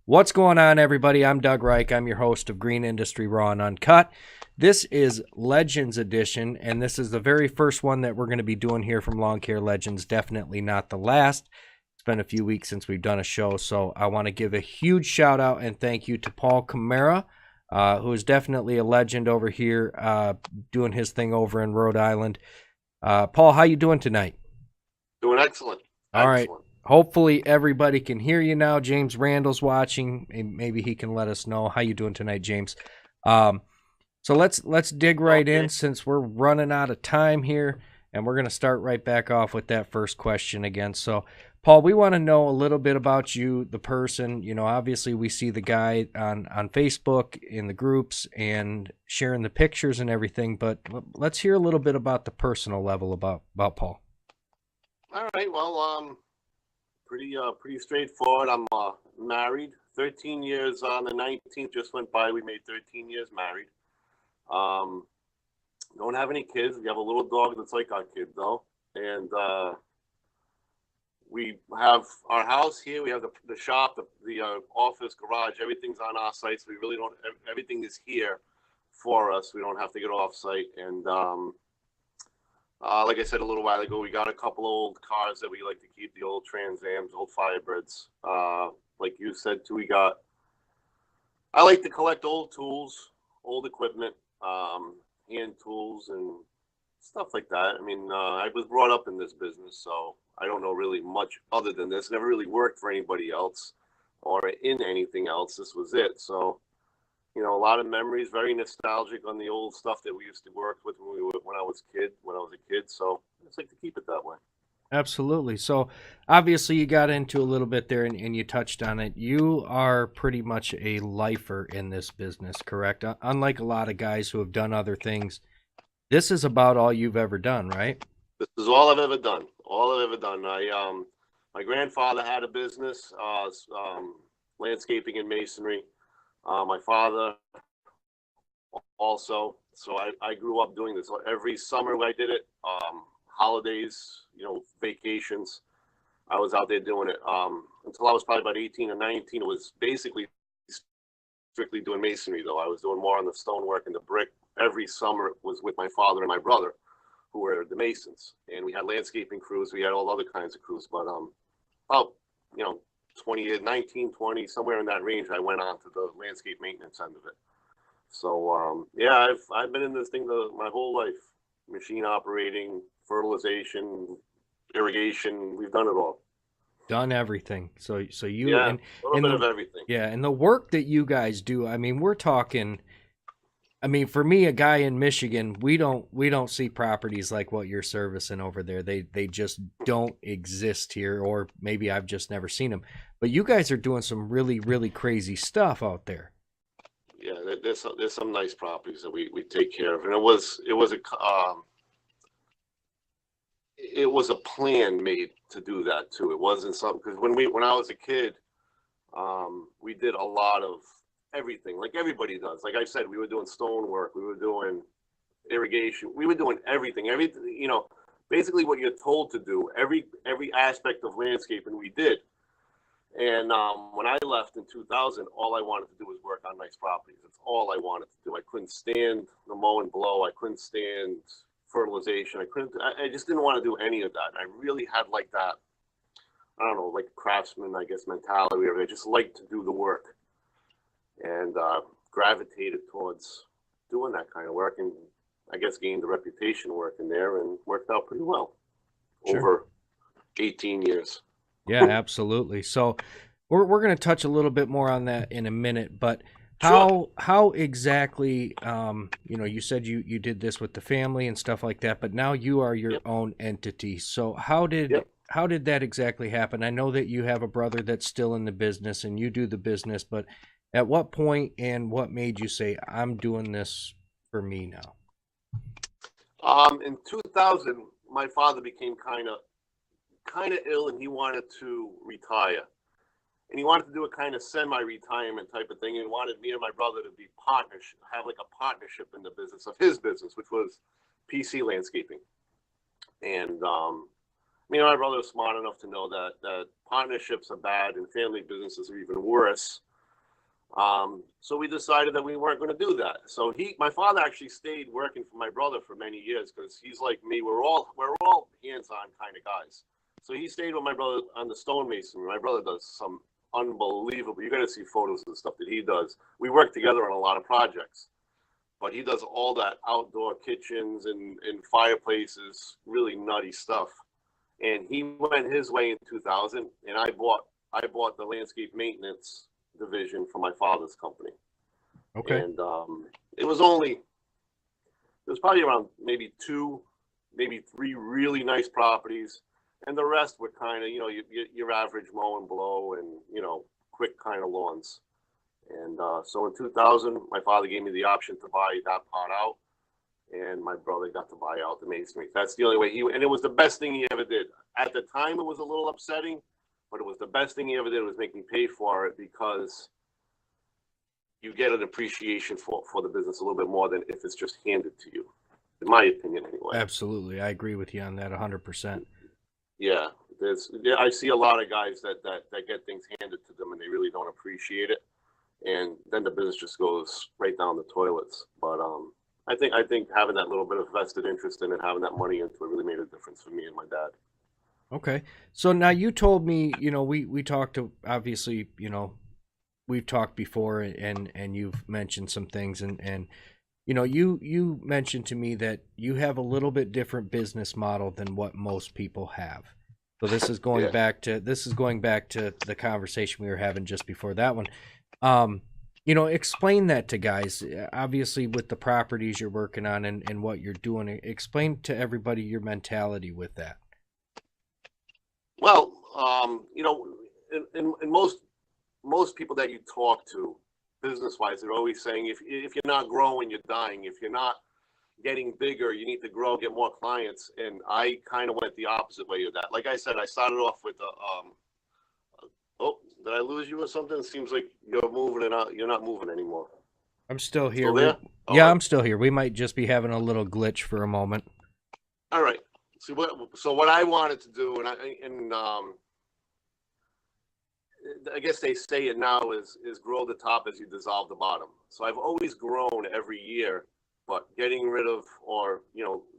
What's going on, everybody? I'm Doug Wright. I'm your host of Green Industry Raw and Uncut. This is Legends Edition, and this is the very first one that we're going to be doing here from Lawn Care Legends. Definitely not the last. It's been a few weeks since we've done a show, so I want to give a huge shout out and thank you to Paul Camara, who is definitely a legend over here, doing his thing over in Rhode Island. Paul, how you doing tonight? Doing excellent. All right. Excellent. Hopefully everybody can hear you now. James Randall's watching. Maybe he can let us know. How you doing tonight, James? So let's dig right in since we're running out of time here, and we're going to start right back off with that first question again. So, Paul, we want to know a little bit about you, the person. You know, obviously we see the guy on Facebook in the groups and sharing the pictures and everything, but let's hear a little bit about the personal level about Paul. All right. Well, pretty straightforward. I'm married. 13 years on the 19th just went by. We made 13 years married. Don't have any kids. We have a little dog that's like our kid though, and we have our house here. We have the shop, the office, garage. Everything's on our site, so we really don't. Everything is here for us. We don't have to get off site. And like I said a little while ago, we got a couple of old cars that we like to keep, the old Trans Ams, old Firebirds. Like you said too, I like to collect old tools, old equipment, hand tools and stuff like that. I mean, I was brought up in this business, so I don't know really much other than this. Never really worked for anybody else or in anything else. This was it. So, you know, a lot of memories, very nostalgic on the old stuff that we used to work with when I was a kid. So I just like to keep it that way. Absolutely. So obviously you got into a little bit there and you touched on it. You are pretty much a lifer in this business, correct? Unlike a lot of guys who have done other things, this is about all you've ever done, right? This is all I've ever done. All I've ever done. My grandfather had a business, landscaping and masonry. My father also. So I grew up doing this. Every summer I did it. Holidays, you know, vacations. I was out there doing it. Until I was probably about 18 or 19. It was basically strictly doing masonry, though. I was doing more on the stonework and the brick. Every summer it was with my father and my brother, who were the masons. And we had landscaping crews. We had all other kinds of crews. But about, you know, 20 years, 19, 20, somewhere in that range, I went on to the landscape maintenance end of it. So, yeah, I've been in this thing my whole life. Machine operating, fertilization, irrigation. We've done it all. Done everything. So you yeah, and a little bit of everything. Yeah, and the work that you guys do, I mean, we're talking. I mean, for me, a guy in Michigan, we don't see properties like what you're servicing over there. They just don't exist here, or maybe I've just never seen them. But you guys are doing some really, really crazy stuff out there. Yeah, there's some nice properties that we take care of, and it was a plan made to do that too. It wasn't something, because when I was a kid, we did a lot of everything, like everybody does. Like I said, we were doing stonework, we were doing irrigation, we were doing everything, you know, basically what you're told to do. Every aspect of landscaping we did. And when I left in 2000, all I wanted to do was work on nice properties. That's all I wanted to do. I couldn't stand the mow and blow. I couldn't stand fertilization. I just didn't want to do any of that. And I really had like that, I don't know, like craftsman, I guess, mentality. I just liked to do the work and gravitated towards doing that kind of work. And I guess gained the reputation working there and worked out pretty well over 18 years. Yeah, absolutely. So we're going to touch a little bit more on that in a minute, but how exactly, you know, you said you did this with the family and stuff like that, but now you are your own entity. So how did that exactly happen? I know that you have a brother that's still in the business and you do the business, but at what point and what made you say, I'm doing this for me now? In 2000, my father became kind of ill, and he wanted to retire, and he wanted to do a kind of semi-retirement type of thing. He wanted me and my brother to be partners, have like a partnership in the business of his business, which was PC landscaping. And me and my brother was smart enough to know that partnerships are bad and family businesses are even worse. So we decided that we weren't going to do that. So my father actually stayed working for my brother for many years because he's like me. We're all hands-on kind of guys. So he stayed with my brother on the stonemasonry. My brother does some unbelievable. You got to see photos of the stuff that he does. We work together on a lot of projects, but he does all that outdoor kitchens and fireplaces, really nutty stuff. And he went his way in 2000, and I bought the landscape maintenance division for my father's company. Okay. And it was probably around maybe 2, maybe 3 really nice properties, and the rest were kind of, your average mow and blow and, quick kind of lawns. And so in 2000, my father gave me the option to buy that part out, and my brother got to buy out the masonry. That's the only way and it was the best thing he ever did. At the time, it was a little upsetting, but it was the best thing he ever did, was make me pay for it, because you get an appreciation for the business a little bit more than if it's just handed to you, in my opinion anyway. Absolutely. I agree with you on that 100%. Yeah. I see a lot of guys that get things handed to them and they really don't appreciate it. And then the business just goes right down the toilets. But I think having that little bit of vested interest in it, having that money into it, really made a difference for me and my dad. Okay. So now you told me, we talked to, obviously, we've talked before, and you've mentioned some things, and you mentioned to me that you have a little bit different business model than what most people have. So this is going back to the conversation we were having just before that one. Explain that to guys. Obviously, with the properties you're working on and what you're doing, explain to everybody your mentality with that. Well, in most people that you talk to, business-wise, they're always saying, if you're not growing, you're dying. If you're not getting bigger, you need to grow, get more clients. And I kind of went the opposite way of that. Like I said, I started off with oh, did I lose you or something? It seems like you're moving and you're not moving anymore. I'm still here. Still there? Yeah, I'm still here. We might just be having a little glitch for a moment. All right. So what I wanted to do, and I guess they say it now, is grow the top as you dissolve the bottom. So I've always grown every year, but getting rid of, or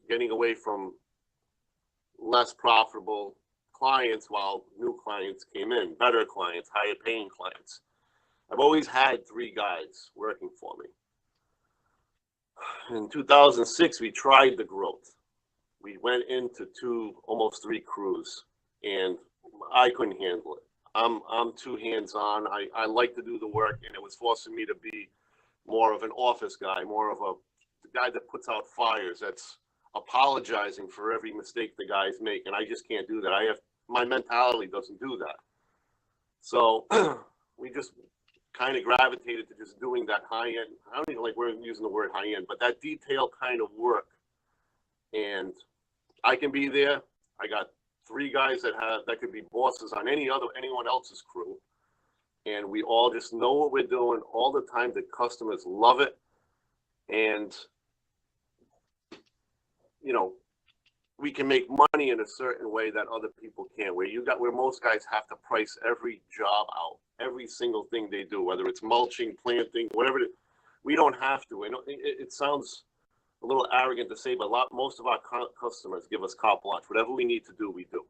getting away from less profitable clients while new clients came in, better clients, higher paying clients. I've always had 3 guys working for me. In 2006, we tried the growth. We went into 2, almost 3 crews, and I couldn't handle it. I'm too hands-on. I like to do the work, and it was forcing me to be more of an office guy, more of a guy that puts out fires, that's apologizing for every mistake the guys make, and I just can't do that. My mentality doesn't do that. So we just kind of gravitated to just doing that high-end. I don't even like we're using the word high-end, but that detail kind of work. And I can be there. I got 3 guys that could be bosses on anyone else's crew, and we all just know what we're doing all the time. The customers love it, and we can make money in a certain way that other people can't. Where most guys have to price every job out, every single thing they do, whether it's mulching, planting, whatever it is. We don't have to. It sounds a little arrogant to say, but most of our customers give us carte blanche. Whatever we need to do, we do.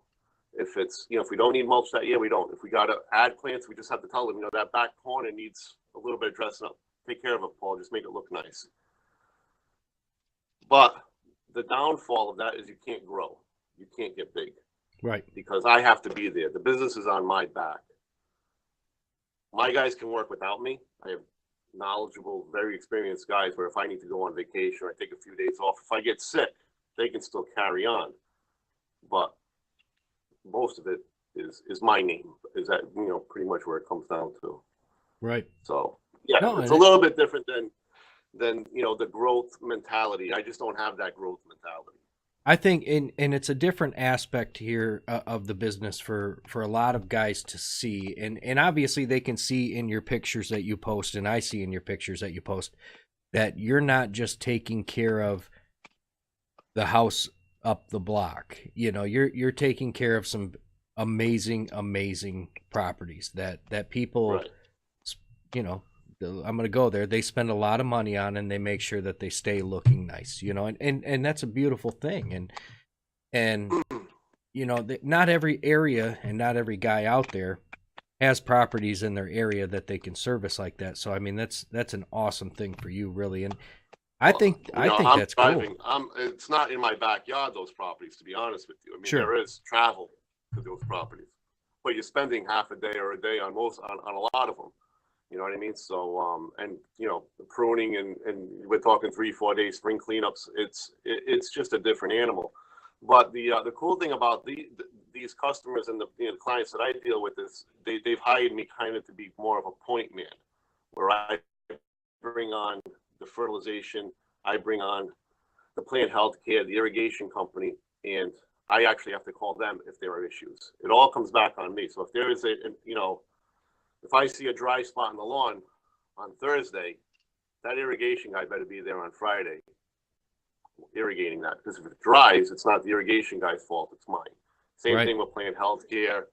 If it's, if we don't need mulch that year, we don't. If we got to add plants, we just have to tell them, that back corner needs a little bit of dressing up. Take care of it, Paul. Just make it look nice. But the downfall of that is you can't grow. You can't get big. Right. Because I have to be there. The business is on my back. My guys can work without me. I have knowledgeable, very experienced guys where if I need to go on vacation or I take a few days off, if I get sick, they can still carry on. But most of it is my name. Is that, pretty much where it comes down to. Right. So, it's a little bit different than the growth mentality. I just don't have that growth mentality. I think, and it's a different aspect here of the business for a lot of guys to see, and obviously they can see in your pictures that you post, and I see in your pictures that you post, that you're not just taking care of the house up the block. You're taking care of some amazing properties that people, right. I'm going to go there. They spend a lot of money on, and they make sure that they stay looking nice, you know, and that's a beautiful thing. And you know, not every area and not every guy out there has properties in their area that they can service like that. So I mean, that's an awesome thing for you, really. And I think I'm that's driving. cool. It's not in my backyard, those properties, to be honest with you. I mean, Sure. there is travel to those properties, but you're spending half a day or a day on on a lot of them. You know what I mean? So, and you know, the pruning and we're talking 3-4 days spring cleanups. It's just a different animal. But the cool thing about these customers and the clients that I deal with is they've hired me kind of to be more of a point man, where I bring on the fertilization, I bring on the plant health care, the irrigation company, and I actually have to call them if there are issues. It all comes back on me. So if there is if I see a dry spot in the lawn on Thursday, that irrigation guy better be there on Friday irrigating that. Because if it dries, it's not the irrigation guy's fault, it's mine. Same Right. thing with plant health care,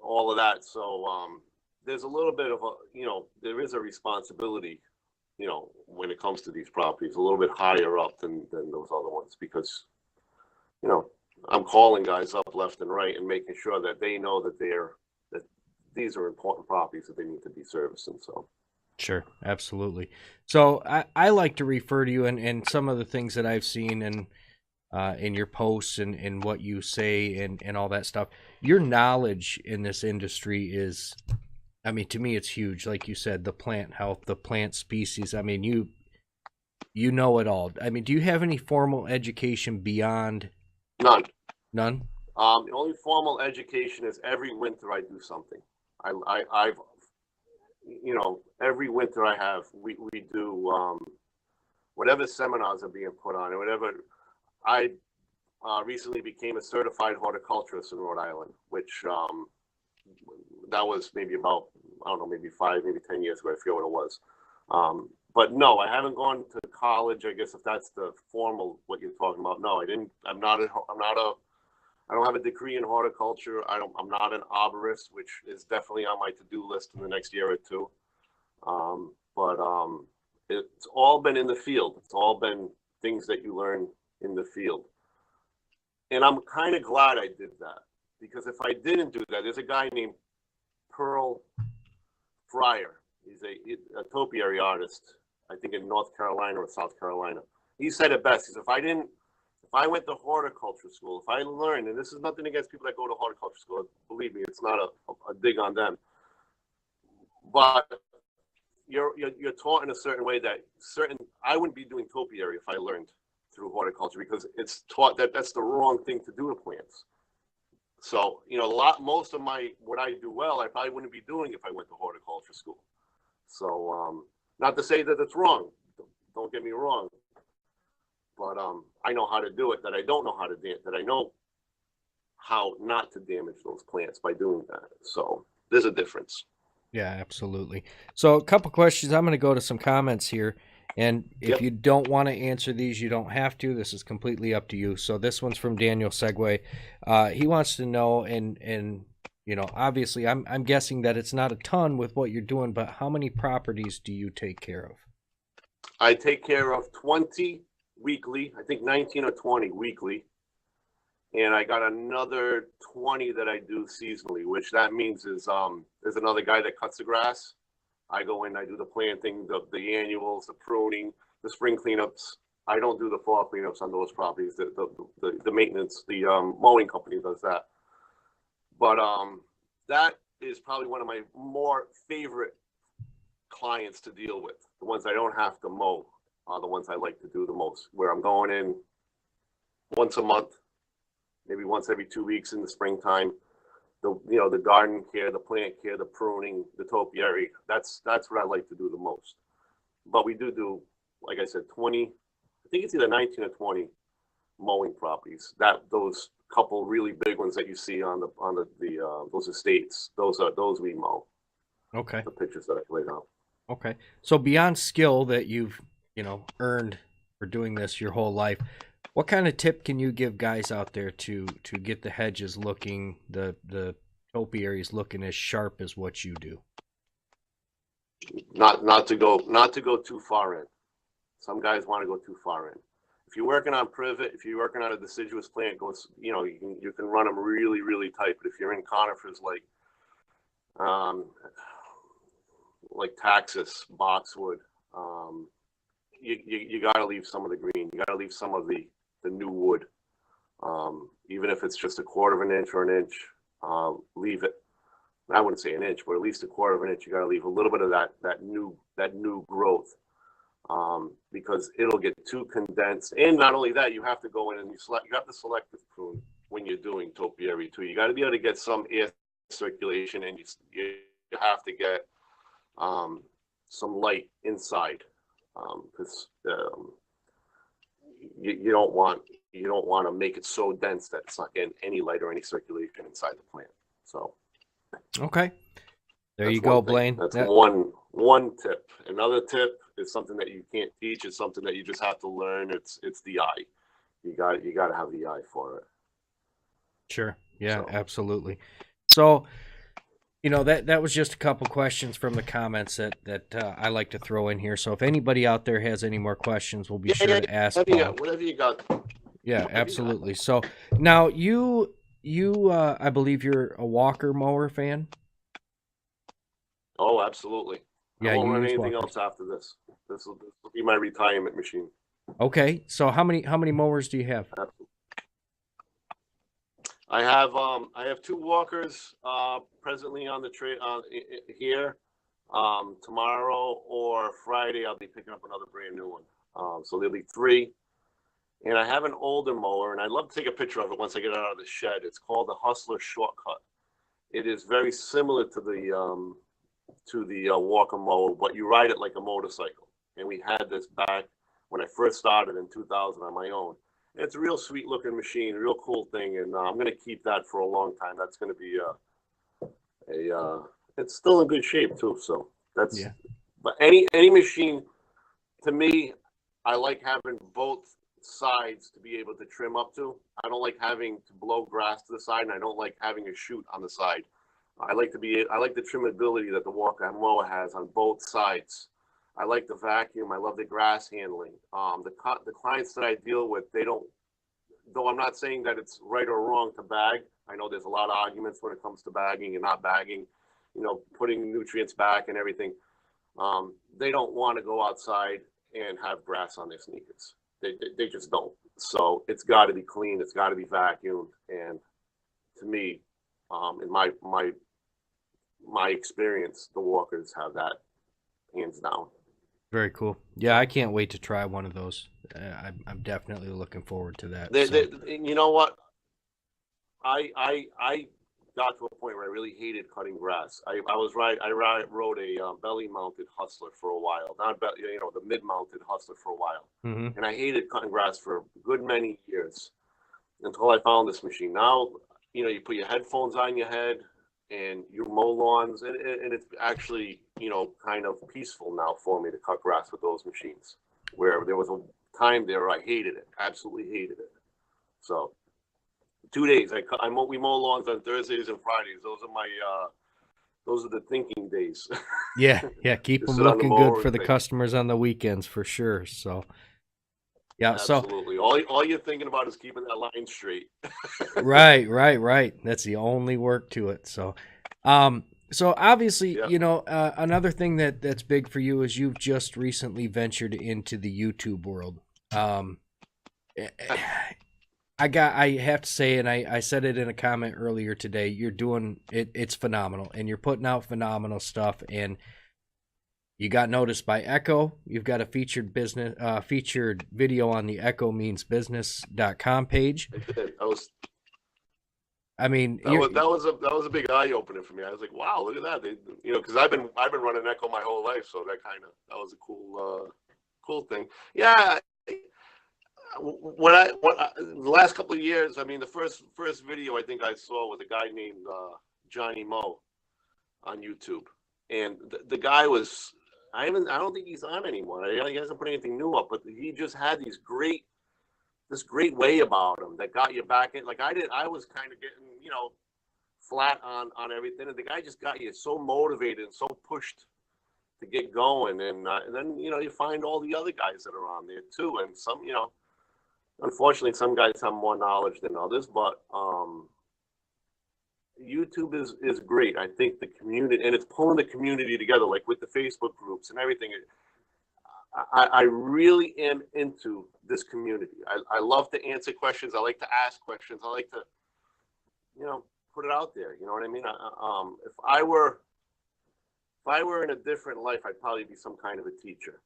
all of that. So there's a little bit of there is a responsibility, when it comes to these properties, a little bit higher up than those other ones, because, I'm calling guys up left and right and making sure that they know that these are important properties that they need to be servicing. So Sure, absolutely. So I like to refer to you and some of the things that I've seen in your posts and what you say and all that stuff. Your knowledge in this industry is, I mean, to me, it's huge. Like you said, the plant health, the plant species. I mean, you know it all. I mean, do you have any formal education beyond? none. None? The only formal education is every winter I do something. I've every winter we do whatever seminars are being put on or whatever. I recently became a certified horticulturist in Rhode Island, which that was maybe about, I don't know, maybe 5, maybe 10 years ago. I forget what it was. But no, I haven't gone to college. I guess if that's the formal what you're talking about. No, I didn't. I don't have a degree in horticulture. I'm not an arborist, which is definitely on my to-do list in the next year or two. But it's all been in the field. It's all been things that you learn in the field. And I'm kind of glad I did that, because if I didn't do that, there's a guy named Pearl Fryer. He's a topiary artist, I think in North Carolina or South Carolina. He said it best. He said, if I went to horticulture school, if I learned, and this is nothing against people that go to horticulture school, believe me, it's not a dig on them, but you're taught in a certain way that I wouldn't be doing topiary if I learned through horticulture, because it's taught that that's the wrong thing to do to plants. So, most of what I do well, I probably wouldn't be doing if I went to horticulture school. So, not to say that it's wrong, don't get me wrong, but I know how to do it, that I don't know how to that I know how not to damage those plants by doing that. So there's a difference. Yeah, absolutely. So a couple questions. I'm going to go to some comments here. And if you don't want to answer these, you don't have to. This is completely up to you. So this one's from Daniel Segway. He wants to know, and obviously I'm guessing that it's not a ton with what you're doing, but how many properties do you take care of? I take care of 20 weekly. I think 19 or 20 weekly. And I got another 20 that I do seasonally, which that means is there's another guy that cuts the grass. I go in, I do the planting, the annuals, the pruning, the spring cleanups. I don't do the fall cleanups on those properties. The maintenance, the mowing company does that. But that is probably one of my more favorite clients to deal with. The ones I don't have to mow are the ones I like to do the most, where I'm going in once a month, maybe once every 2 weeks in the springtime. The garden care, the plant care, the pruning, the topiary. That's what I like to do the most. But we do, like I said, 20. I think it's either 19 or 20 mowing properties. Those couple really big ones that you see on those estates. Those we mow. Okay. The pictures that I laid out. Okay. So beyond skill that you've earned for doing this your whole life, what kind of tip can you give guys out there to get the hedges looking, the topiaries looking as sharp as what you do? not to go too far in. Some guys want to go too far in. If you're working on privet, if you're working on a deciduous plant, goes, you can run them really, really tight. But if you're in conifers like Taxus, boxwood, you got to leave some of the green. You got to leave some of the new wood, even if it's just a quarter of an inch or an inch. Leave it. I wouldn't say an inch, but at least a quarter of an inch. You got to leave a little bit of that new growth. Because it'll get too condensed, and not only that, you have to go in and you have to selective prune when you're doing topiary too. You got to be able to get some air circulation, and you have to get some light inside, because you don't want to make it so dense that it's not getting any light or any circulation inside the plant. So okay, there you go, Blaine. That's one tip. Another tip is something that you can't teach. It's something that you just have to learn. It's the eye. You got to have the eye for it. Sure. Yeah, absolutely. So, that was just a couple questions from the comments that I like to throw in here. So if anybody out there has any more questions, we'll be sure to ask. Whatever you got. Yeah, absolutely. So now you I believe you're a Walker mower fan. Oh, absolutely. Yeah, I won't run anything else after this. This will be my retirement machine. Okay, so how many mowers do you have? I have two walkers presently on the trade here. Tomorrow or Friday, I'll be picking up another brand new one. So there'll be three. And I have an older mower, and I'd love to take a picture of it once I get it out of the shed. It's called the Hustler Shortcut. It is very similar to the Walker mower, but you ride it like a motorcycle. And we had this back when I first started in 2000 on my own. And it's a real sweet looking machine, real cool thing, and I'm going to keep that for a long time. That's going to be it's still in good shape too. So that's But any machine, to me, I like having both sides to be able to trim up to. I don't like having to blow grass to the side, and I don't like having a chute on the side. I like the trimmability that the Walker mower has on both sides. I like the vacuum. I love the grass handling. The clients that I deal with, they don't. Though I'm not saying that it's right or wrong to bag. I know there's a lot of arguments when it comes to bagging and not bagging. Putting nutrients back and everything. They don't want to go outside and have grass on their sneakers. They just don't. So it's got to be clean. It's got to be vacuumed. And to me, in my experience, the Walkers have that hands down. Very cool. Yeah, I can't wait to try one of those. I'm definitely looking forward to that. You know what? I got to a point where I really hated cutting grass. I rode a belly-mounted Hustler for a while, the mid-mounted Hustler for a while, and I hated cutting grass for a good many years until I found this machine. Now, you put your headphones on your head and you mow lawns, and it's actually, kind of peaceful now for me to cut grass with those machines. Where there was a time there I hated it, absolutely hated it. So 2 days we mow lawns on Thursdays and Fridays. Those are the thinking days. Yeah, keep them looking good for the customers on the weekends for sure. So yeah, absolutely. All you're thinking about is keeping that line straight. Right. That's the only work to it. So so obviously, another thing that's big for you is you've just recently ventured into the YouTube world. I have to say, and I said it in a comment earlier today, you're doing it. It's phenomenal, and you're putting out phenomenal stuff. And you got noticed by Echo. You've got a featured video on the EchoMeansBusiness.com page. I mean, that was a big eye opener for me. I was like, wow, look at that. Because I've been running Echo my whole life, so that was a cool thing. Yeah. The last couple of years, I mean, the first video I think I saw was a guy named Johnny Moe on YouTube, and the guy was I don't think he's on anymore. He hasn't put anything new up, but he just had this great way about him that got you back in. Like I was kind of getting flat on everything, and the guy just got you so motivated and so pushed to get going, and then you find all the other guys that are on there too, and some unfortunately some guys have more knowledge than others, but YouTube is great. I think the community, and it's pulling the community together, like with the Facebook groups and everything. I really am into this community. I love to answer questions. I like to ask questions. I like to, put it out there. You know what I mean? If I were in a different life, I'd probably be some kind of a teacher.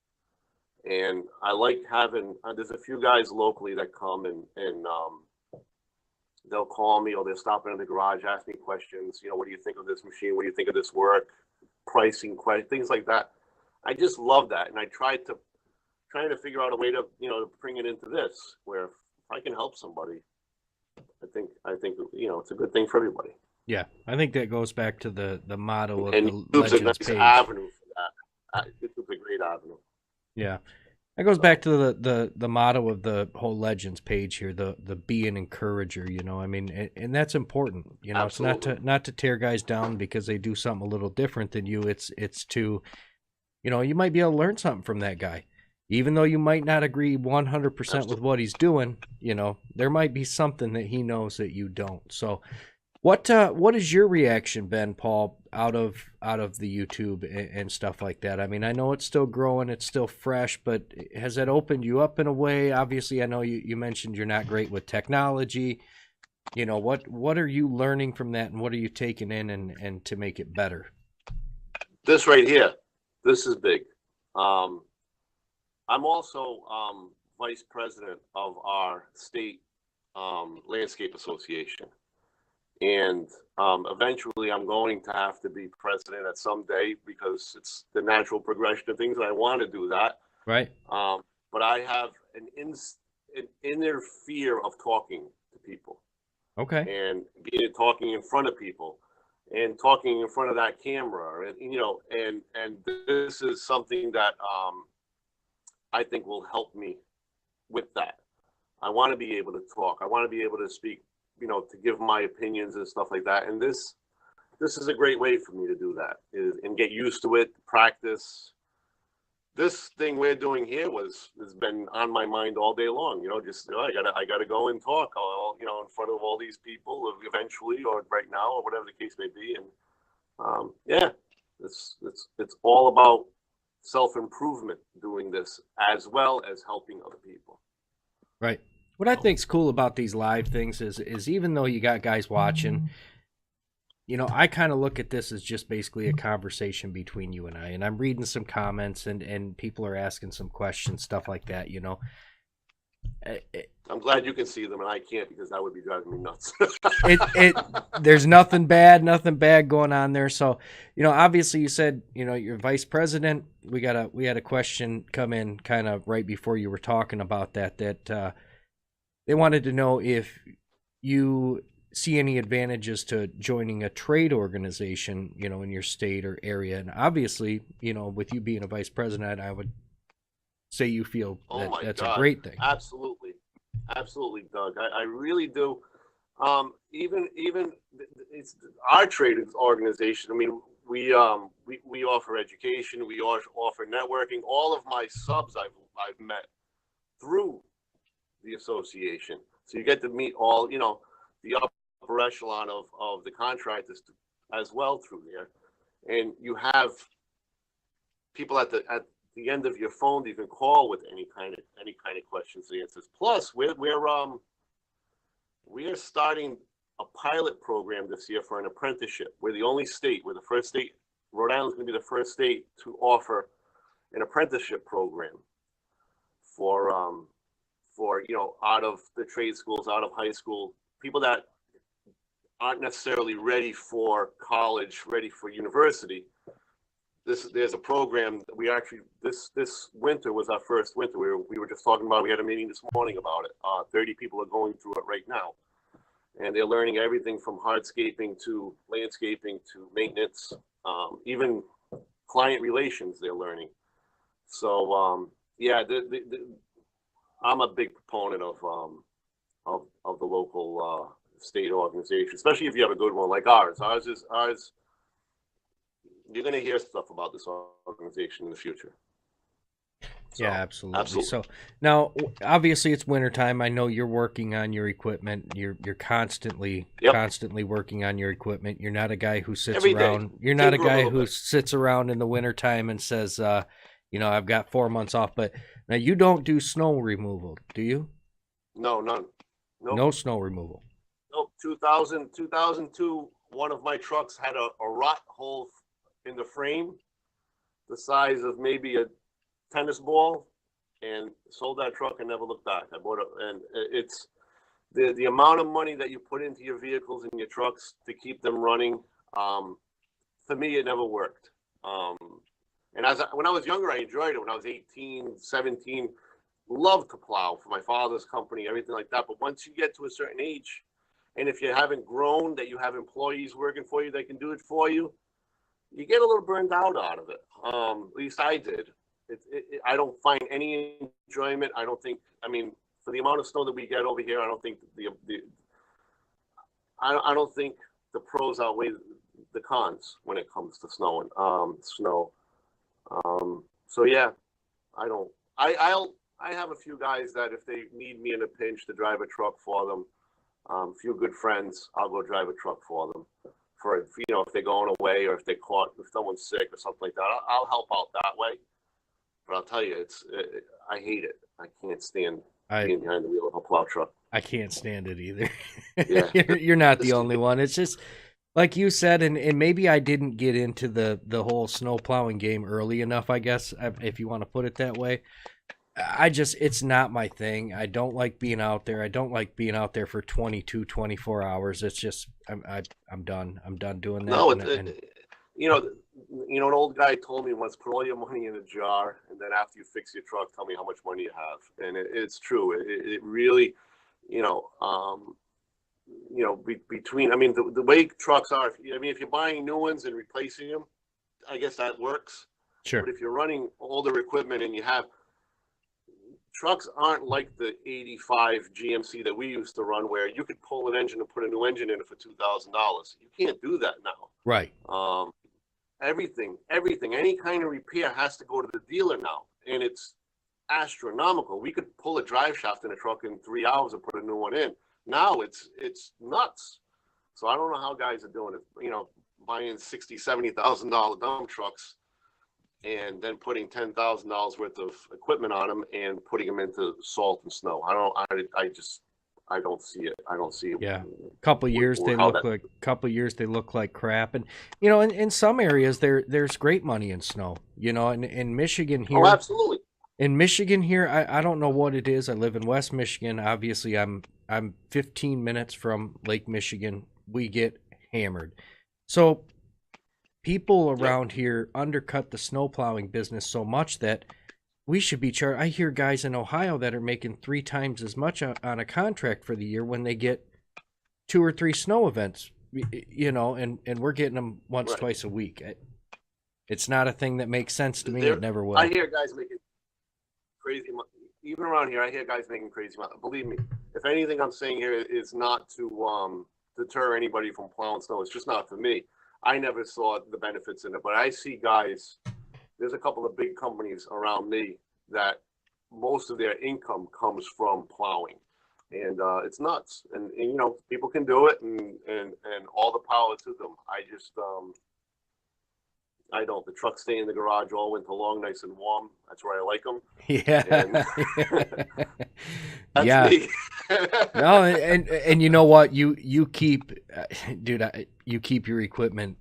And I like having. There's a few guys locally that come and they'll call me, or they'll stop in the garage, ask me questions. What do you think of this machine? What do you think of this work? Pricing, questions, things like that. I just love that, and I trying to figure out a way to bring it into this, where if I can help somebody, I think it's a good thing for everybody. Yeah, I think that goes back to the motto of and the YouTube's a Legends nice page. avenue for that. It's a great avenue. Yeah, that goes back to the motto of the whole Legends page here, the be an encourager. I mean, and that's important. Absolutely. It's not to tear guys down because they do something a little different than you. It's to you might be able to learn something from that guy. Even though you might not agree 100% with what he's doing, there might be something that he knows that you don't. So what has your reaction been, Paul, out of the YouTube and stuff like that? I mean, I know it's still growing, it's still fresh, but has that opened you up in a way? Obviously, I know you mentioned you're not great with technology. What are you learning from that, and what are you taking in and to make it better? This right here. This is big. I'm also vice president of our state landscape association, and eventually I'm going to have to be president at some day because it's the natural progression of things, and I want to do that. Right. But I have an inner fear of talking to people. Okay. And talking in front of people. And talking in front of that camera, and this is something that I think will help me with that. I want to be able to talk. I want to be able to speak, to give my opinions and stuff like that. And this is a great way for me to do that and get used to it, practice. This thing we're doing here has been on my mind all day long. I gotta go and talk, in front of all these people eventually, or right now, or whatever the case may be. And it's all about self-improvement doing this, as well as helping other people. Right. What I think's cool about these live things is even though you got guys watching, I kind of look at this as just basically a conversation between you and I. And I'm reading some comments and people are asking some questions, stuff like that, I'm glad you can see them and I can't, because that would be driving me nuts. There's nothing bad going on there. So, obviously you said, you're vice president. We had a question come in kind of right before you were talking about that they wanted to know if you see any advantages to joining a trade organization, in your state or area. And obviously, with you being a vice president, I would say you feel that's a great thing. Absolutely, Doug. I really do. Even it's our trade organization. I mean, we offer education. We offer networking. All of my subs I've met through the association. So you get to meet all the upper echelon of the contractors as well through there, and you have people at the end of your phone that you can call with any kind of questions and answers. Plus, we're starting a pilot program this year for an apprenticeship. We're the first state. Rhode Island's going to be the first state to offer an apprenticeship program for out of the trade schools, out of high school, people that aren't necessarily ready for college, ready for university. There's a program that we actually, this winter was our first winter. We were just talking about, we had a meeting this morning about it. 30 people are going through it right now. And they're learning everything from hardscaping to landscaping to maintenance, even client relations they're learning. So I'm a big proponent of the local state organization, especially if you have a good one like ours. Ours you're going to hear stuff about this organization in the future. So, Yeah, absolutely. So now, obviously, it's wintertime. I know you're working on your equipment. You're constantly working on your equipment. You're not a guy who sits Every around. day. You're not a Tinker a guy little who bit. sits around in the wintertime and says, I've got 4 months off. But now you don't do snow removal, do you? No, none. Nope. No snow removal. Nope. 2002, one of my trucks had a rot hole in the frame, the size of maybe a tennis ball, and sold that truck and never looked back. I bought it, and it's the amount of money that you put into your vehicles and your trucks to keep them running. For me, it never worked. And when I was younger, I enjoyed it. When I was 18, 17, loved to plow for my father's company, everything like that. But once you get to a certain age, and if you haven't grown, that you have employees working for you that can do it for you, you get a little burned out of it. At least I did. I don't find any enjoyment. I don't think. I mean, for the amount of snow that we get over here, I don't think I don't think the pros outweigh the cons when it comes to snow. So yeah, I don't. I have a few guys that if they need me in a pinch to drive a truck for them, a few good friends, I'll go drive a truck for them. For if they're going away or if if someone's sick or something like that, I'll help out that way. But I'll tell you, I hate it. I can't stand being behind the wheel of a plow truck. I can't stand it either. Yeah. You're not the only one. It's just like you said, and maybe I didn't get into the whole snow plowing game early enough, I guess, if you want to put it that way. It's not my thing. I don't like being out there. I don't like being out there for 22, 24 hours. It's just, I'm done. I'm done doing that. No, an old guy told me once, put all your money in a jar, and then after you fix your truck, tell me how much money you have. And it's true. It really, between, I mean, the way trucks are, if you're buying new ones and replacing them, I guess that works. Sure. But if you're running older equipment and you have, trucks aren't like the 85 GMC that we used to run where you could pull an engine and put a new engine in it for $2,000. You can't do that now. Right. Everything, any kind of repair has to go to the dealer now. And it's astronomical. We could pull a drive shaft in a truck in 3 hours and put a new one in. Now it's nuts. So I don't know how guys are doing it, buying $60,000, $70,000 dump trucks and then putting $10,000 worth of equipment on them and putting them into salt and snow. I don't see it. I don't see it. Yeah. Couple years they look like crap. And in some areas there's great money in snow. In Michigan here. Oh, absolutely. In Michigan here, I don't know what it is. I live in West Michigan. Obviously I'm 15 minutes from Lake Michigan. We get hammered. So people around here undercut the snow plowing business so much that we should be charged. I hear guys in Ohio that are making 3 times as much on a contract for the year when they get 2 or 3 snow events, and we're getting them once, twice a week. It's not a thing that makes sense to me. It never will. I hear guys making crazy money. Even around here, I hear guys making crazy money. Believe me, if anything I'm saying here is not to deter anybody from plowing snow. It's just not for me. I never saw the benefits in it, but I see guys, there's a couple of big companies around me that most of their income comes from plowing, and it's nuts. And people can do it, and all the power to them. I don't. The trucks stay in the garage all winter long, nice and warm. That's where I like them. Yeah. That's yeah. me. No, and you know what? You keep, dude, you keep your equipment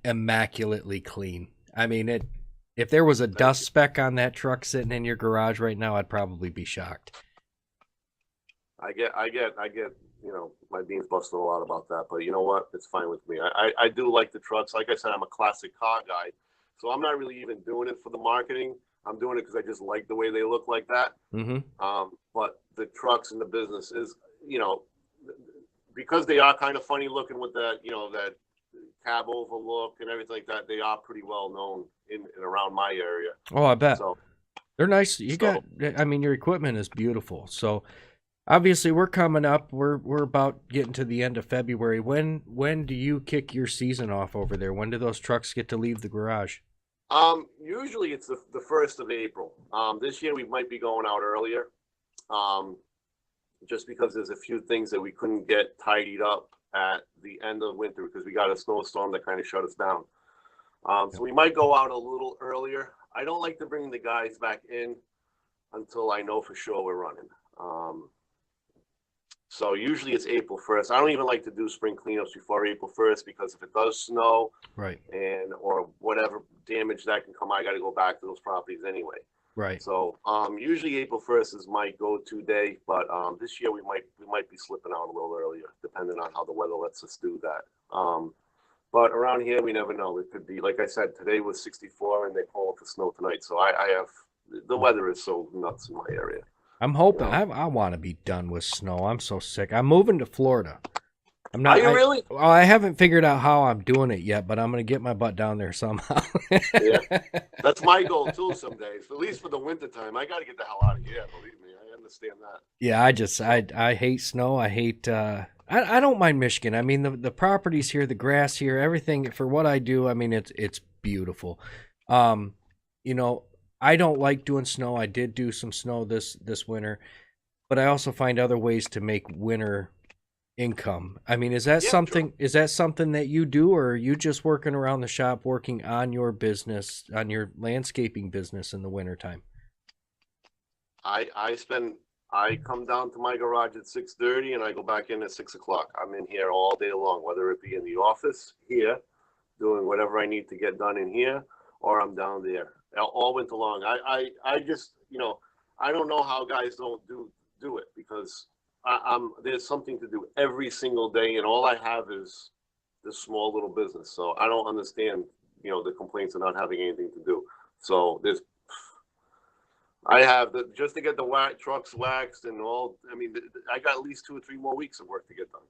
immaculately clean. I mean, if there was a dust speck on that truck sitting in your garage right now, I'd probably be shocked. I get, my beans busted a lot about that, but you know what? It's fine with me. I do like the trucks. Like I said, I'm a classic car guy, so I'm not really even doing it for the marketing. I'm doing it because I just like the way they look like that. Mm-hmm. But the trucks and the business is, because they are kind of funny looking with that, that cab over look and everything like that, they are pretty well known in and around my area. Oh, I bet. So they're nice. Your equipment is beautiful. So Obviously, we're coming up. We're about getting to the end of February. When do you kick your season off over there? When do those trucks get to leave the garage? Usually it's the 1st of April. This year we might be going out earlier. Um, just because there's a few things that we couldn't get tidied up at the end of winter because we got a snowstorm that kind of shut us down. So we might go out a little earlier. I don't like to bring the guys back in until I know for sure we're running. So usually it's April 1st. I don't even like to do spring cleanups before April 1st because if it does snow, Right. and or whatever damage that can come, I got to go back to those properties anyway. Right. So usually April 1st is my go-to day, but this year we might be slipping out a little earlier, depending on how the weather lets us do that. But around here, we never know. It could be, like I said, today was 64, and they're calling for snow tonight. So I have the weather is so nuts in my area. I'm hoping. I want to be done with snow. I'm so sick. I'm moving to Florida. I'm not. Are you really? Well, I haven't figured out how I'm doing it yet, but I'm going to get my butt down there somehow. Yeah, that's my goal too. Some days, at least for the winter time, I got to get the hell out of here. Believe me, I understand that. Yeah, I hate snow. I hate. I don't mind Michigan. I mean, the properties here, the grass here, everything for what I do. I mean, it's beautiful. You know, I don't like doing snow. I did do some snow this winter, but I also find other ways to make winter income. I mean, is that something? Sure. Is that something that you do, or are you just working around the shop, working on your business, on your landscaping business in the wintertime? I come down to my garage at 6:30 and I go back in at 6 o'clock. I'm in here all day long, whether it be in the office here, doing whatever I need to get done in here, or I'm down there all winter long. I just, I don't know how guys don't do it because there's something to do every single day, and all I have is this small little business. So I don't understand, the complaints of not having anything to do. So I have just to get the trucks waxed and all. I mean, I got at least 2 or 3 more weeks of work to get done.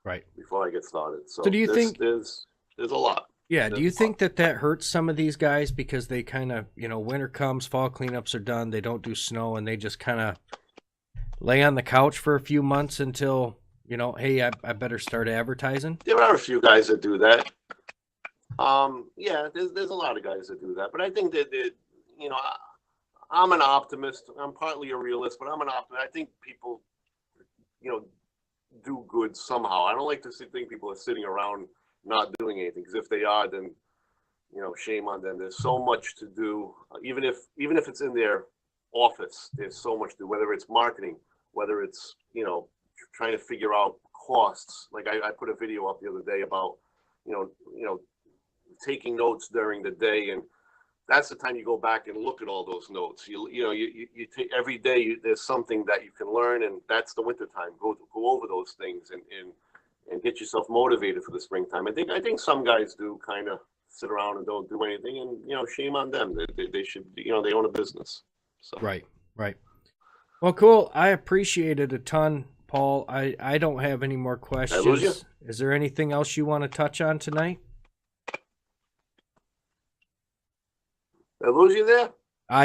Right. Before I get started. So do you think there's a lot? Yeah. Do you think that hurts some of these guys because they kind of, winter comes, fall cleanups are done, they don't do snow, and they just kind of lay on the couch for a few months until, hey, I better start advertising? There are a few guys that do that. Yeah, there's a lot of guys that do that, but I think that I'm an optimist. I'm partly a realist, but I'm an optimist. I think people, do good somehow. I don't like to think people are sitting around not doing anything, because if they are, then, shame on them. There's so much to do. Even if it's in their office, there's so much to do, whether it's marketing, whether it's, trying to figure out costs. Like I put a video up the other day about, taking notes during the day, and that's the time you go back and look at all those notes. You take every day. There's something that you can learn, and that's the winter time. Go over those things and get yourself motivated for the springtime. I think some guys do kind of sit around and don't do anything, and shame on them. They should, they own a business. So. Right. Well, cool. I appreciate it a ton, Paul. I don't have any more questions. Did I lose you? Is there anything else you want to touch on tonight? Did I lose you there?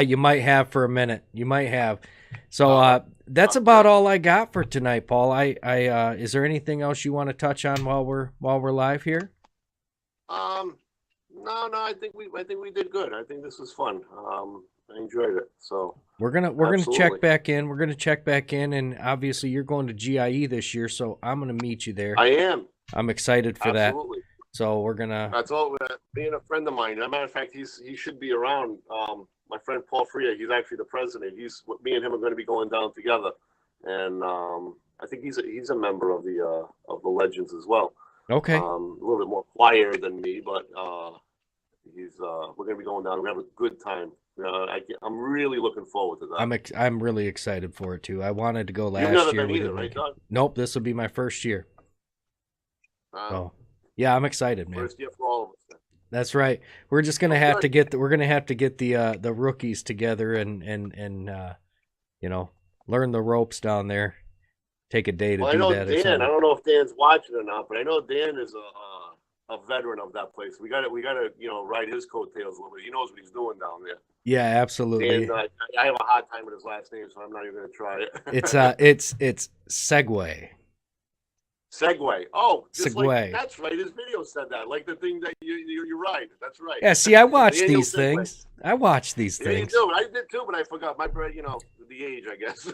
You might have for a minute. You might have. So that's about all I got for tonight, Paul. Is there anything else you want to touch on while we're live here? No. I think we did good. I think this was fun. I enjoyed it. So we're gonna check back in. We're gonna check back in, and obviously you're going to GIE this year, so I'm gonna meet you there. I am. I'm excited for Absolutely. that. So we're gonna. That's all. Being a friend of mine. As a matter of fact, he should be around. My friend Paul Freya. He's actually the president. Me and him are going to be going down together, and I think he's a member of the Legends as well. Okay. A little bit more quieter than me, but we're going to be going down. We're going to have a good time. I'm really looking forward to that. I'm really excited for it too. I wanted to go last year. You've never been either, right, Doug? Nope. This will be my first year. So yeah, I'm excited, man. First year for all of us. Then. That's right. We're just gonna have to get the rookies together and learn the ropes down there. Take a day to do that. Dan, I don't know if Dan's watching or not, but I know Dan is a veteran of that place. We got to ride his coattails a little bit. He knows what he's doing down there. Yeah, absolutely. And I have a hard time with his last name, so I'm not even going to try it. It's Segway. Segway. Oh, just Segway. like that's right. His video said that. Like the thing that you ride. That's right. Yeah, see, I watch Daniel these things. I watch these Yeah, you things. do. I did too, but I forgot. My brain, the age, I guess.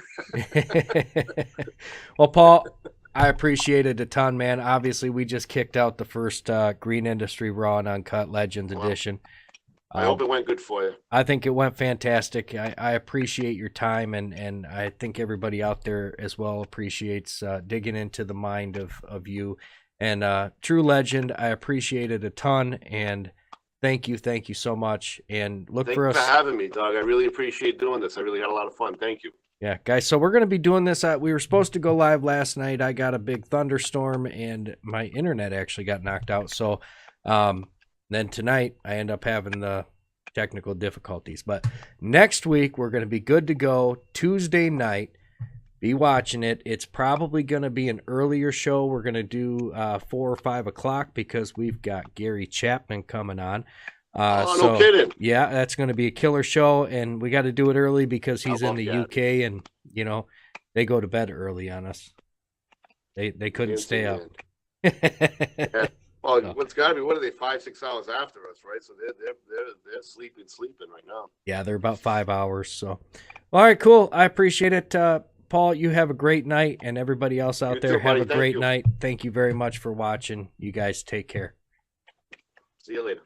Well, Paul, I appreciate it a ton, man. Obviously, we just kicked out the first Green Industry Raw and Uncut Legends edition. I hope it went good for you. I think it went fantastic. I appreciate your time, and I think everybody out there as well appreciates digging into the mind of you. And true legend, I appreciate it a ton, and thank you so much. And look for us. Thanks for having me, Doug. I really appreciate doing this. I really had a lot of fun. Thank you. Yeah, guys, so we're going to be doing this. We were supposed to go live last night. I got a big thunderstorm, and my internet actually got knocked out. So then tonight, I end up having the technical difficulties. But next week, we're going to be good to go. Tuesday night, be watching it. It's probably going to be an earlier show. We're going to do 4 or 5 o'clock because we've got Gary Chapman coming on. No kidding. Yeah, that's going to be a killer show, and we got to do it early because he's in the UK, and they go to bed early on us. They couldn't stay up. Yeah. Well, what's got to be? What are they? 5-6 hours after us, right? So they're sleeping right now. Yeah, they're about 5 hours. So, all right, cool. I appreciate it, Paul. You have a great night, and everybody else out there have a great night. Thank you very much for watching. You guys take care. See you later.